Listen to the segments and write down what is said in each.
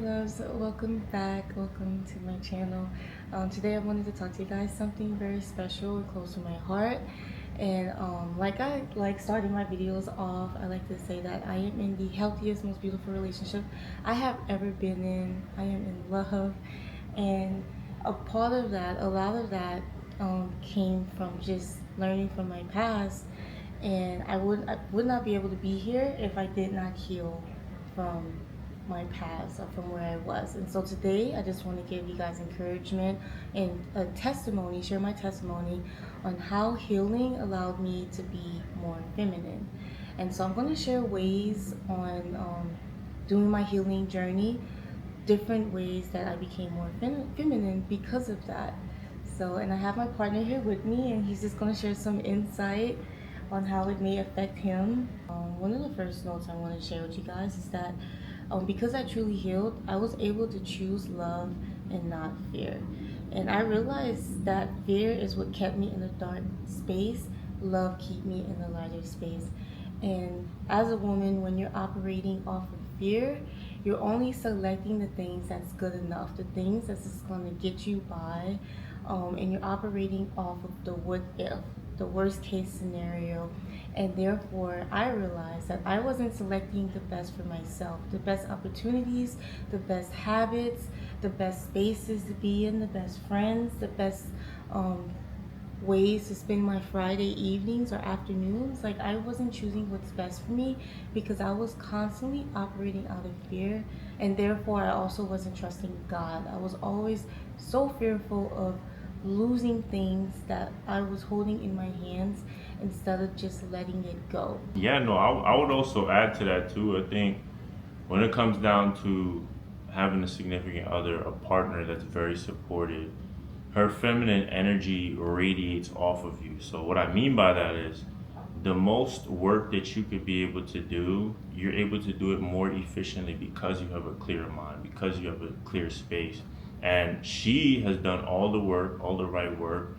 loves, welcome back, welcome to my channel. Today I wanted to talk to you guys something very special and close to my heart. And like I like starting my videos off, I like to say that I am in the healthiest, most beautiful relationship I have ever been in. I am in love, and a part of that, a lot of that came from just learning from my past. And I would not be able to be here if I did not heal from my past or from where I was. And so today I just want to give you guys encouragement and a testimony, share my testimony on how healing allowed me to be more feminine. And so I'm going to share ways on doing my healing journey, different ways that I became more feminine because of that. So, and I have my partner here with me, and he's just going to share some insight on how it may affect him. One of the first notes I want to share with you guys is that because I truly healed, I was able to choose love and not fear. And I realized that fear is what kept me in a dark space, love keep me in a lighter space. And as a woman, when you're operating off of fear, you're only selecting the things that's good enough, the things that's just going to get you by, and you're operating off of the what if, the worst case scenario. And therefore, I realized that I wasn't selecting the best for myself, the best opportunities, the best habits, the best spaces to be in, the best friends, the best ways to spend my Friday evenings or afternoons. Like, I wasn't choosing what's best for me because I was constantly operating out of fear, and therefore I also wasn't trusting God. I was always so fearful of losing things that I was holding in my hands instead of just letting it go. Yeah, no, I would also add to that too. I think when it comes down to having a significant other, a partner that's very supportive, her feminine energy radiates off of you. So, what I mean by that is the most work that you could be able to do, you're able to do it more efficiently because you have a clear mind, because you have a clear space. And she has done all the work, all the right work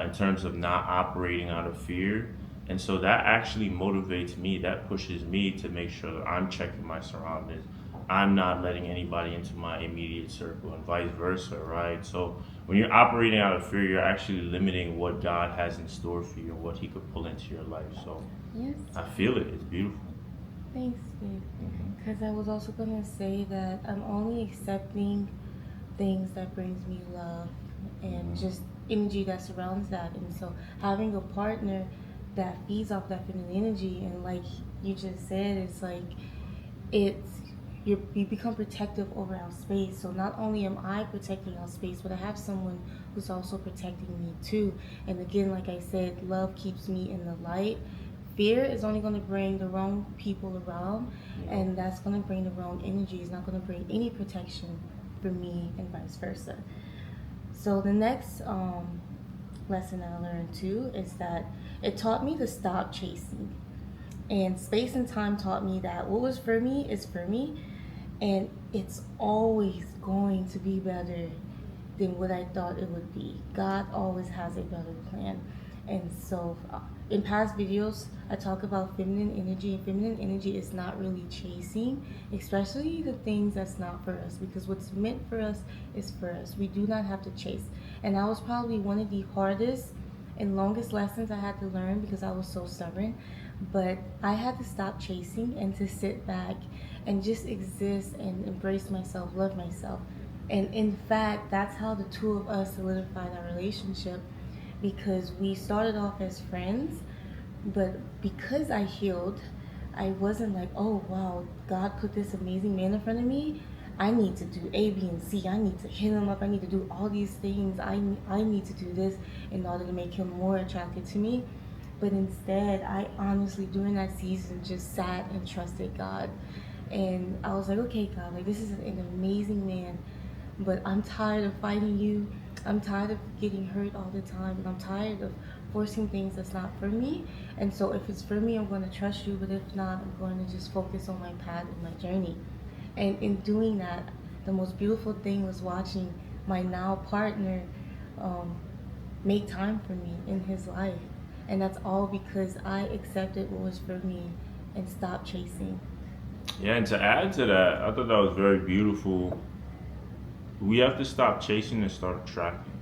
in terms of not operating out of fear. And so that actually motivates me, that pushes me to make sure that I'm checking my surroundings. I'm not letting anybody into my immediate circle and vice versa, right? So when you're operating out of fear, you're actually limiting what God has in store for you and what He could pull into your life. So Yes. I feel it. It's beautiful. Thanks, babe. Mhm. Because I was also going to say that I'm only accepting things that brings me love and just energy that surrounds that. And so having a partner that feeds off that feminine energy, and like you just said, it's like it's you become protective over our space. So not only am I protecting our space, but I have someone who's also protecting me too. And again, like I said, love keeps me in the light. Fear is only going to bring the wrong people around, and that's going to bring the wrong energy. It's not going to bring any protection for me, and vice versa. So the next lesson I learned too is that it taught me to stop chasing. And space and time taught me that what was for me is for me, and it's always going to be better than what I thought it would be. God always has a better plan. And so, in past videos, I talk about feminine energy, and feminine energy is not really chasing, especially the things that's not for us, because what's meant for us is for us. We do not have to chase. And that was probably one of the hardest and longest lessons I had to learn because I was so stubborn. But I had to stop chasing and to sit back and just exist and embrace myself, love myself. And in fact, that's how the two of us solidified our relationship, because we started off as friends, but because I healed, I wasn't like, oh wow, God put this amazing man in front of me. I need to do A, B, and C. I need to hit him up. I need to do all these things. I need to do this in order to make him more attracted to me. But instead, I honestly, during that season, just sat and trusted God. And I was like, okay, God, like this is an amazing man, but I'm tired of fighting you. I'm tired of getting hurt all the time, and I'm tired of forcing things that's not for me. And so if it's for me, I'm going to trust you, but if not, I'm going to just focus on my path and my journey. And in doing that, the most beautiful thing was watching my now partner um, make time for me in his life. And that's all because I accepted what was for me and stopped chasing. Yeah, and to add to that, I thought that was very beautiful. We have to stop chasing and start attracting.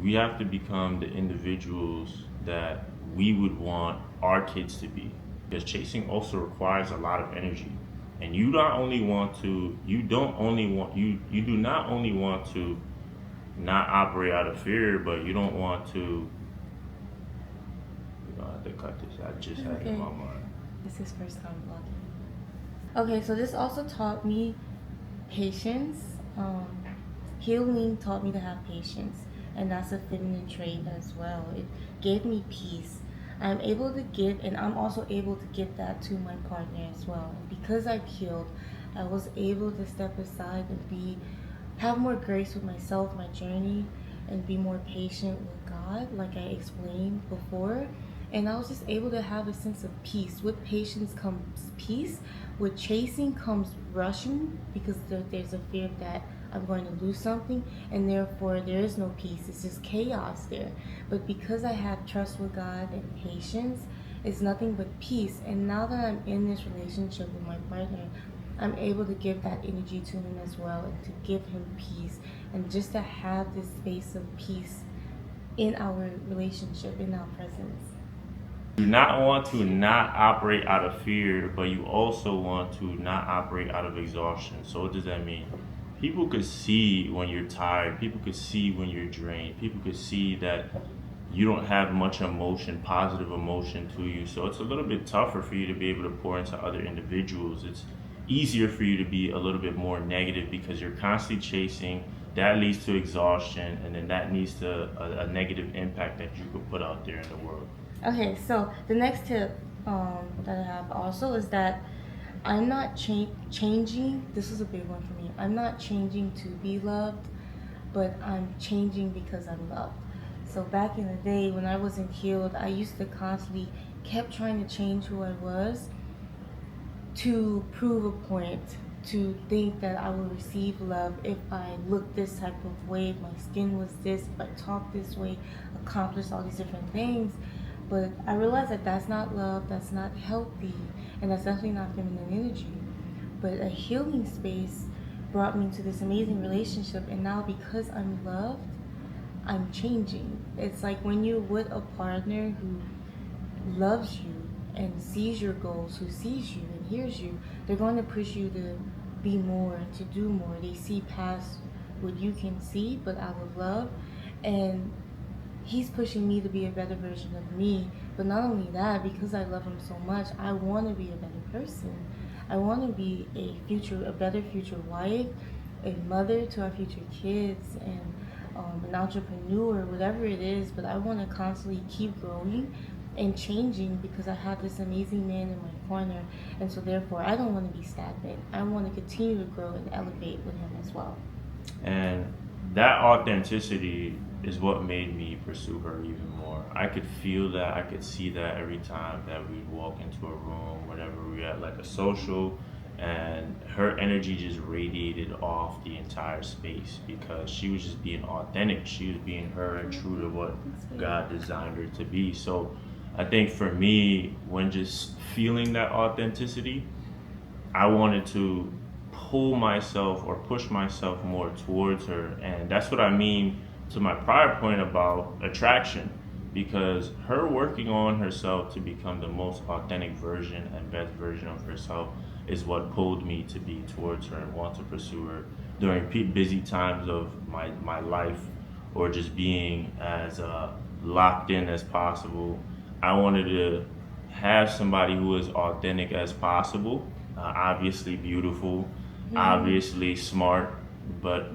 We have to become the individuals that we would want our kids to be. Because chasing also requires a lot of energy. And you don't only want, you do not only want to not operate out of fear, but you don't want to, I have to cut this. I just It's had it in okay. my mind. This is first time vlogging. Okay, so this also taught me patience. Um, Healing taught me to have patience, and that's a feminine trait as well. It gave me peace. I'm able to give, and I'm also able to give that to my partner as well. Because I've healed, I was able to step aside and have more grace with myself, my journey, and be more patient with God, like I explained before. And I was just able to have a sense of peace. With patience comes peace. With chasing comes rushing, because there's a fear that I'm going to lose something, and therefore there is no peace. It's just chaos there. But because I have trust with God and patience, it's nothing but peace. And now that I'm in this relationship with my partner, I'm able to give that energy to him as well, and to give him peace, and just to have this space of peace in our relationship, in our presence. Do not want to not operate out of fear, but you also want to not operate out of exhaustion. So what does that mean? People could see when you're tired. People could see when you're drained. People could see that you don't have much emotion, positive emotion to you. So it's a little bit tougher for you to be able to pour into other individuals. It's easier for you to be a little bit more negative because you're constantly chasing. That leads to exhaustion, and then that leads to a negative impact that you could put out there in the world. Okay, so the next tip that I have also is that I'm not changing. This is a big one for me. I'm not changing to be loved, but I'm changing because I'm loved. So back in the day when I wasn't healed, I used to constantly kept trying to change who I was to prove a point, to think that I will receive love if I look this type of way, if my skin was this, if I talk this way, accomplish all these different things. But I realized that that's not love, that's not healthy, and that's definitely not feminine energy. But a healing space brought me to this amazing relationship, and now because I'm loved, I'm changing. It's like when you're with a partner who loves you and sees your goals, who sees you and hears you, they're going to push you to be more, to do more. They see past what you can see, but out of love. And he's pushing me to be a better version of me. But not only that, because I love him so much, I want to be a better person. I want to be a better future wife, a mother to our future kids, and an entrepreneur, whatever it is. But I want to constantly keep growing and changing because I have this amazing man in my corner, and so therefore I don't want to be stagnant. I want to continue to grow and elevate with him as well. And that authenticity is what made me pursue her even more. I could feel that, I could see that every time that we'd walk into a room, whenever we had like a social, and her energy just radiated off the entire space because she was just being authentic. She was being her and true to what God designed her to be. So I think for me, when just feeling that authenticity, I wanted to pull myself or push myself more towards her. And that's what I mean to my prior point about attraction. Because her working on herself to become the most authentic version and best version of herself is what pulled me to be towards her and want to pursue her during busy times of my life, or just being as locked in as possible. I wanted to have somebody who is authentic as possible, obviously beautiful, Mm-hmm. obviously smart, but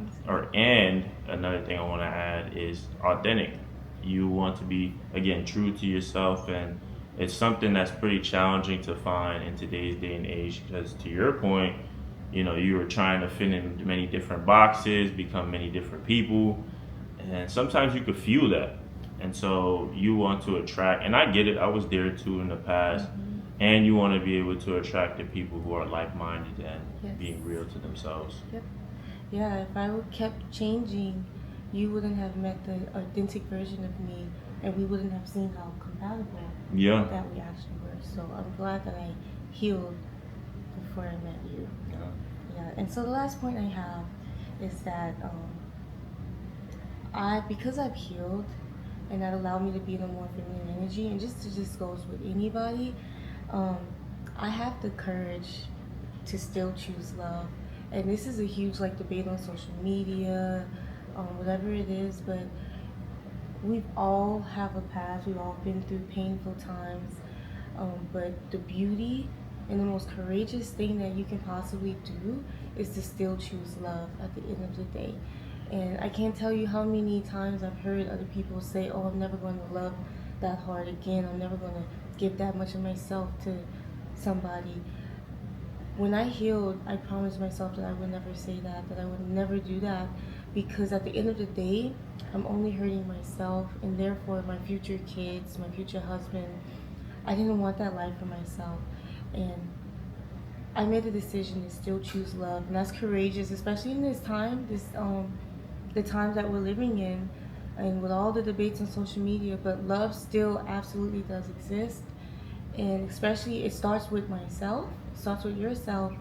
and another thing I want to add is authentic. You want to be again true to yourself, and it's something that's pretty challenging to find in today's day and age. Because to your point, you were trying to fit in many different boxes, become many different people, and sometimes you could feel that, and so you want to attract, and I get it, I was there too in the past, Mm-hmm. and you want to be able to attract the people who are like-minded and Yes. being real to themselves. Yep. Yeah, if I would kept changing, you wouldn't have met the authentic version of me, and we wouldn't have seen how compatible Yeah. that we actually were. So I'm glad that I healed before I met you. Yeah. Yeah, and so the last point I have is that because I've healed, and that allowed me to be in a more feminine energy, and just goes with anybody. Um, I have the courage to still choose love, and this is a huge like debate on social media, whatever it is, but we've all have a past. We've all been through painful times, but the beauty and the most courageous thing that you can possibly do is to still choose love at the end of the day. And I can't tell you how many times I've heard other people say, "Oh, I'm never going to love that hard again. I'm never going to give that much of myself to somebody." When I healed, I promised myself that I would never say that I would never do that, because at the end of the day, I'm only hurting myself and therefore my future kids, my future husband. I didn't want that life for myself. And I made a decision to still choose love, and that's courageous, especially in this time, the times that we're living in, and with all the debates on social media. But love still absolutely does exist, and especially it starts with myself, starts with yourself.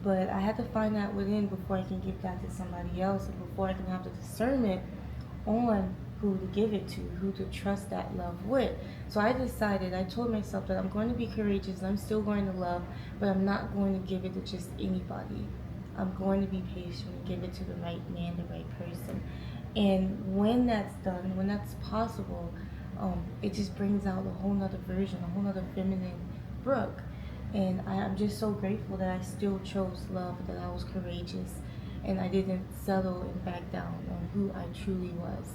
But I had to find that within before I can give that to somebody else, and before I can have the discernment on who to give it to, who to trust that love with. So I told myself that I'm going to be courageous, I'm still going to love, but I'm not going to give it to just anybody. I'm going to be patient and give it to the right man, the right person. And when that's done, when that's possible, it just brings out a whole nother version, a whole nother feminine Brooke. And I'm just so grateful that I still chose love, that I was courageous, and I didn't settle and back down on who I truly was.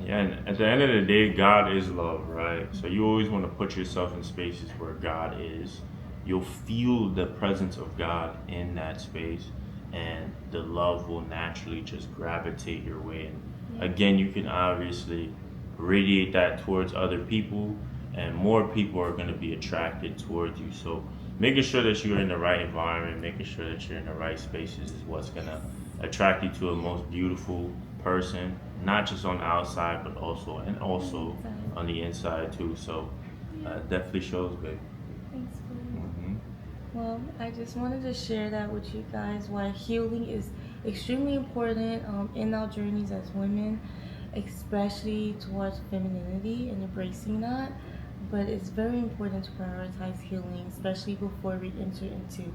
Yeah, and at the end of the day, God is love, right? So you always want to put yourself in spaces where God is. You'll feel the presence of God in that space, and the love will naturally just gravitate your way. And again, you can obviously radiate that towards other people, and more people are going to be attracted towards you. So making sure that you're in the right environment, making sure that you're in the right spaces is what's going to attract you to a most beautiful person, not just on the outside, but also on the inside too. So definitely shows, babe. Thanks, Boo. Hmm. Well, I just wanted to share that with you guys, why healing is extremely important in our journeys as women, especially towards femininity and embracing that. But it's very important to prioritize healing, especially before we enter into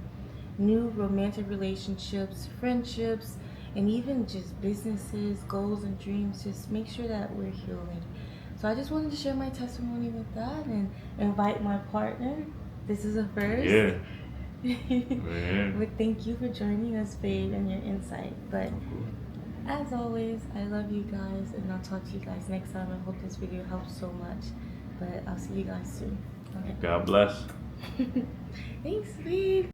new romantic relationships, friendships, and even just businesses, goals, and dreams. Just make sure that we're healing. So I just wanted to share my testimony with that and invite my partner. This is a first. Yeah, yeah. But thank you for joining us, babe, and your insight. But as always, I love you guys, and I'll talk to you guys next time. I hope this video helps so much. But I'll see you guys soon. Okay. God bless. Thanks, babe.